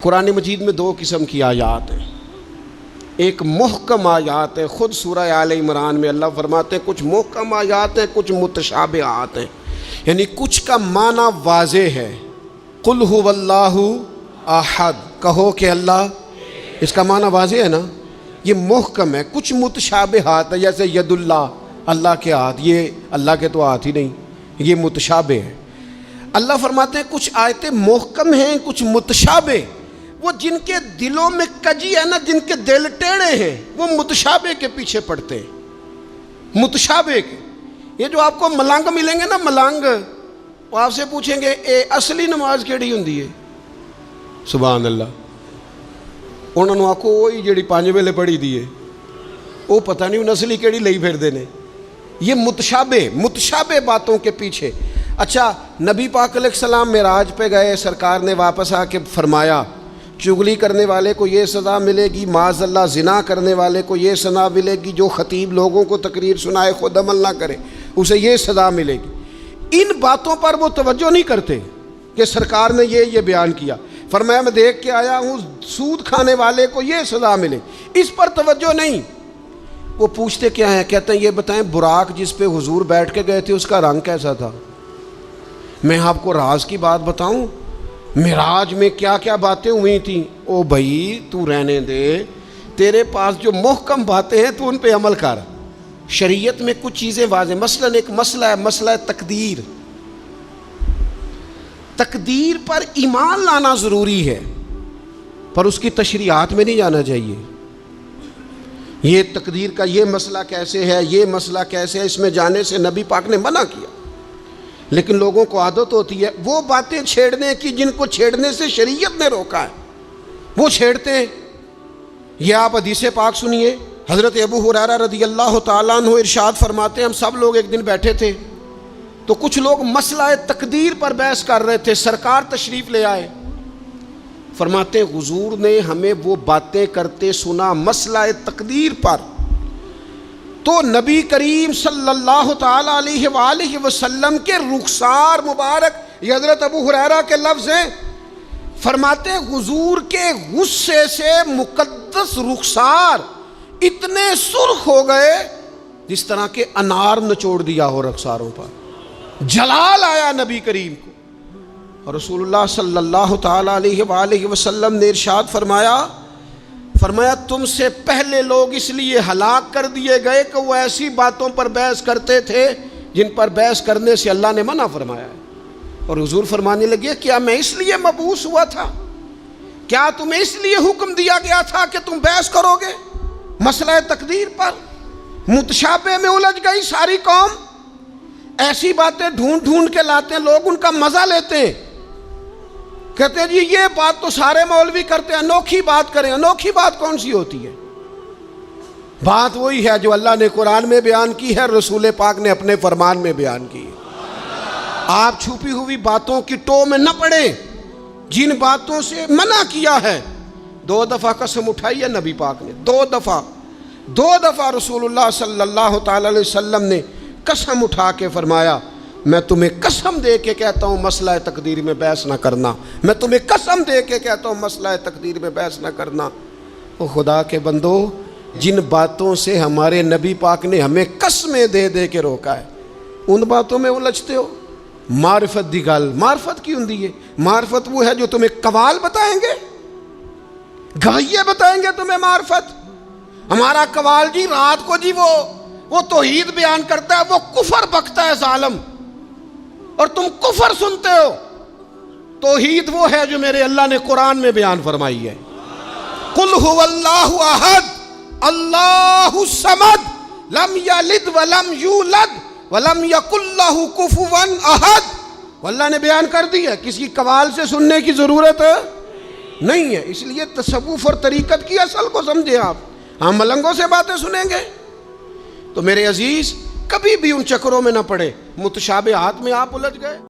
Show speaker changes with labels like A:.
A: قرآن مجید میں دو قسم کی آیات ہیں، ایک محکم آیات ہے، خود سورہ آل عمران میں اللہ فرماتے ہیں کچھ محکم آیات ہیں، کچھ متشابہات ہیں، یعنی کچھ کا معنی واضح ہے۔ قل هو اللہ احد، کہو کہ اللہ، اس کا معنی واضح ہے نا، یہ محکم ہے۔ کچھ متشابہات ہے، جیسے ید اللہ، اللہ کے ہاتھ، یہ اللہ کے تو ہاتھ ہی نہیں، یہ متشابہ ہے۔ اللہ فرماتے ہیں کچھ آیتیں محکم ہیں، کچھ متشابہ، وہ جن کے دلوں میں کجی ہے نا، جن کے دل ٹیڑے ہیں، وہ متشابہ کے پیچھے پڑتے ہیں، متشابہ کے۔ یہ جو آپ کو ملنگ ملیں گے نا، ملنگ، وہ آپ سے پوچھیں گے اے اصلی نماز کیڑی ہوندی ہے؟ سبحان اللہ، انہوں نے آکو وہی جڑی 5 ویلے پڑھی دی ہے، وہ پتہ نہیں ان اصلی کیڑی لئی پھر دینے۔ یہ متشابہ باتوں کے پیچھے۔ اچھا، نبی پاک علیہ السلام معراج پہ گئے، سرکار نے واپس آ کے فرمایا چغلی کرنے والے کو یہ سزا ملے گی، معاذ اللہ زنا کرنے والے کو یہ سزا ملے گی، جو خطیب لوگوں کو تقریر سنائے خود عمل نہ کرے اسے یہ سزا ملے گی۔ ان باتوں پر وہ توجہ نہیں کرتے کہ سرکار نے یہ بیان کیا۔ فرمایا میں دیکھ کے آیا ہوں سود کھانے والے کو یہ سزا ملے، اس پر توجہ نہیں۔ وہ پوچھتے کیا ہیں؟ کہتے ہیں یہ بتائیں براق جس پہ حضور بیٹھ کے گئے تھے اس کا رنگ کیسا تھا؟ میں آپ کو راز کی بات بتاؤں، معراج میں کیا کیا باتیں ہوئی تھیں؟ او بھائی تو رہنے دے، تیرے پاس جو محکم باتیں ہیں تو ان پہ عمل کر۔ شریعت میں کچھ چیزیں واضح، مثلا ایک مسئلہ ہے، مسئلہ تقدیر۔ تقدیر پر ایمان لانا ضروری ہے، پر اس کی تشریحات میں نہیں جانا چاہیے۔ یہ تقدیر کا یہ مسئلہ کیسے ہے، یہ مسئلہ کیسے ہے، اس میں جانے سے نبی پاک نے منع کیا، لیکن لوگوں کو عادت ہوتی ہے وہ باتیں چھیڑنے کی جن کو چھیڑنے سے شریعت نے روکا ہے، وہ چھیڑتے ہیں۔ یہ آپ حدیث پاک سنیے، حضرت ابو ہریرہ رضی اللہ تعالیٰ عنہ ارشاد فرماتے ہیں ہم سب لوگ ایک دن بیٹھے تھے تو کچھ لوگ مسئلہ تقدیر پر بحث کر رہے تھے، سرکار تشریف لے آئے۔ فرماتے ہیں حضور نے ہمیں وہ باتیں کرتے سنا مسئلہ تقدیر پر، تو نبی کریم صلی اللہ تعالیٰ علیہ وآلہ وسلم کے رخسار مبارک، یہ حضرت ابو ہریرہ کے لفظ ہیں، فرماتے ہیں حضور کے غصے سے مقدس رخسار اتنے سرخ ہو گئے جس طرح کے انار نچوڑ دیا ہو رخساروں پر، جلال آیا نبی کریم کو۔ اور رسول اللہ صلی اللہ تعالیٰ علیہ وآلہ وسلم نے ارشاد فرمایا تم سے پہلے لوگ اس لیے ہلاک کر دیے گئے کہ وہ ایسی باتوں پر بحث کرتے تھے جن پر بحث کرنے سے اللہ نے منع فرمایا ہے۔ اور حضور فرمانے لگے کیا میں اس لیے مبعوث ہوا تھا؟ کیا تمہیں اس لیے حکم دیا گیا تھا کہ تم بحث کرو گے مسئلہ تقدیر پر؟ متشابہ میں الجھ گئی ساری قوم، ایسی باتیں ڈھونڈ کے لاتے ہیں، لوگ ان کا مزہ لیتے ہیں، کہتے ہیں جی یہ بات تو سارے مولوی کرتے ہیں، انوکھی بات کریں۔ انوکھی بات کون سی ہوتی ہے؟ بات وہی ہے جو اللہ نے قرآن میں بیان کی ہے، رسول پاک نے اپنے فرمان میں بیان کی ہے۔ آپ چھپی ہوئی باتوں کی ٹو میں نہ پڑیں، جن باتوں سے منع کیا ہے۔ 2 دفعہ قسم اٹھائی ہے نبی پاک نے، 2 دفعہ رسول اللہ صلی اللہ تعالی علیہ وسلم نے قسم اٹھا کے فرمایا میں تمہیں قسم دے کے کہتا ہوں مسئلہ تقدیر میں بحث نہ کرنا، میں تمہیں قسم دے کے کہتا ہوں مسئلہ تقدیر میں بحث نہ کرنا۔ او خدا کے بندو، جن باتوں سے ہمارے نبی پاک نے ہمیں قسمیں دے کے روکا ہے ان باتوں میں الجھتے ہو۔ معرفت دی گل، معرفت کی ہوندی ہے؟ معرفت وہ ہے جو تمہیں قوال بتائیں گے، گویے بتائیں گے تمہیں معرفت۔ ہمارا قوال جی رات کو جی وہ توحید بیان کرتا ہے، وہ کفر بکتا ہے ظالم، اور تم کفر سنتے ہو۔ توحید وہ ہے جو میرے اللہ نے قرآن میں بیان فرمائی ہے، قل هو اللہ احد اللہ الصمد لم یلد ولم یولد ولم یکن لہ کفوا احد۔ اللہ نے بیان کر دی ہے، کسی قوال سے سننے کی ضرورت نہیں ہے۔ اس لیے تصوف اور طریقت کی اصل کو سمجھے آپ، ہم ملنگوں سے باتیں سنیں گے؟ تو میرے عزیز کبھی بھی ان چکروں میں نہ پڑے، متشابہات میں آپ الجھ گئے۔